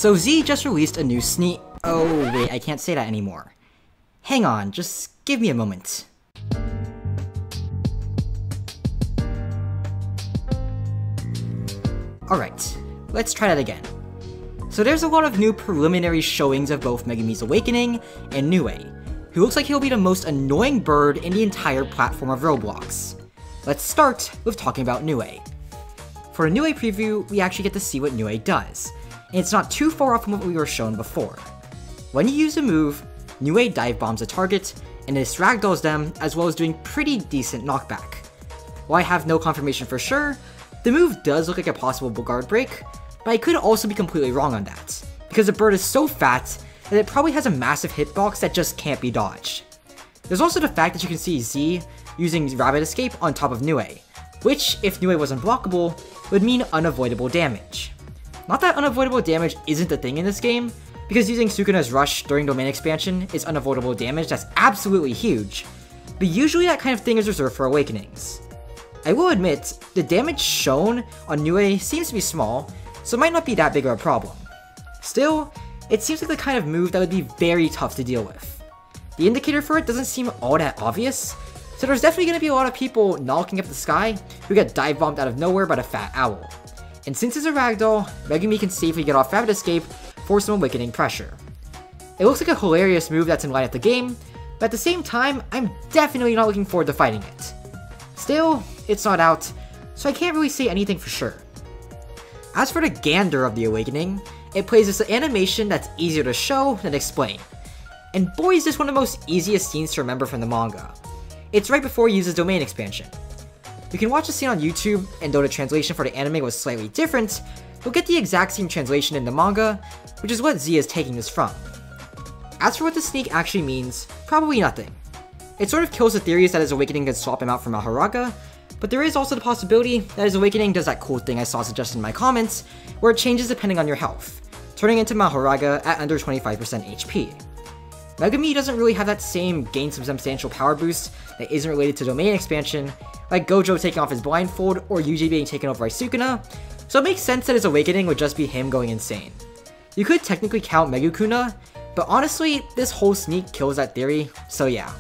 So Z just released a new sneak. Oh wait, I can't say that anymore. Hang on, just give me a moment. Alright, let's try that again. So there's a lot of new preliminary showings of both Megumi's Awakening and Nue, who looks like he'll be the most annoying bird in the entire platform of Roblox. Let's start with talking about Nue. For a Nue preview, we actually get to see what Nue does, and it's not too far off from what we were shown before. When you use a move, Nue dive bombs a target, and this ragdolls them, as well as doing pretty decent knockback. While I have no confirmation for sure, the move does look like a possible guard break, but I could also be completely wrong on that, because the bird is so fat that it probably has a massive hitbox that just can't be dodged. There's also the fact that you can see Z using Rabbit Escape on top of Nue, which, if Nue wasn't blockable, would mean unavoidable damage. Not that unavoidable damage isn't a thing in this game, because using Sukuna's Rush during Domain Expansion is unavoidable damage that's absolutely huge, but usually that kind of thing is reserved for Awakenings. I will admit, the damage shown on Nue seems to be small, so it might not be that big of a problem. Still, it seems like the kind of move that would be very tough to deal with. The indicator for it doesn't seem all that obvious, so there's definitely going to be a lot of people knocking up the sky who get dive bombed out of nowhere by the fat owl. And since it's a ragdoll, Megumi can safely get off Rabbit Escape for some Awakening pressure. It looks like a hilarious move that's in line with the game, but at the same time, I'm definitely not looking forward to fighting it. Still, it's not out, so I can't really say anything for sure. As for the gander of the Awakening, it plays this animation that's easier to show than explain. And boy is this one of the most easiest scenes to remember from the manga. It's right before he uses Domain Expansion. You can watch the scene on YouTube, and though the translation for the anime was slightly different, you'll get the exact same translation in the manga, which is what Z is taking this from. As for what the sneak actually means, probably nothing. It sort of kills the theories that his Awakening could swap him out for Mahoraga, but there is also the possibility that his Awakening does that cool thing I saw suggested in my comments, where it changes depending on your health, turning into Mahoraga at under 25% HP. Megumi doesn't really have that same gain some substantial power boost that isn't related to Domain Expansion, like Gojo taking off his blindfold or Yuji being taken over by Sukuna, so it makes sense that his Awakening would just be him going insane. You could technically count Megukuna, but honestly, this whole sneak kills that theory, so yeah.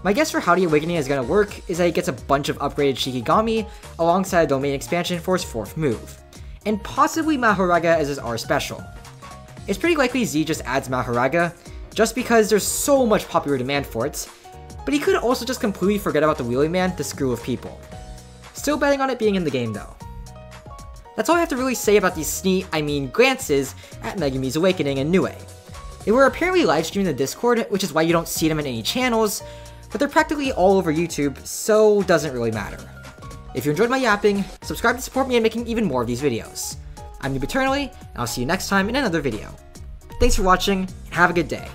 My guess for how the Awakening is going to work is that he gets a bunch of upgraded Shikigami alongside a Domain Expansion for his 4th move, and possibly Mahoraga as his R special. It's pretty likely Z just adds Mahoraga, just because there's so much popular demand for it, but he could also just completely forget about the Wheelie Man to screw with people. Still betting on it being in the game though. That's all I have to really say about these glances at Megumi's Awakening and Nue. They were apparently live streamed in the Discord, which is why you don't see them in any channels, but they're practically all over YouTube, so doesn't really matter. If you enjoyed my yapping, subscribe to support me in making even more of these videos. I'm Noob Eternally, and I'll see you next time in another video. Thanks for watching, and have a good day.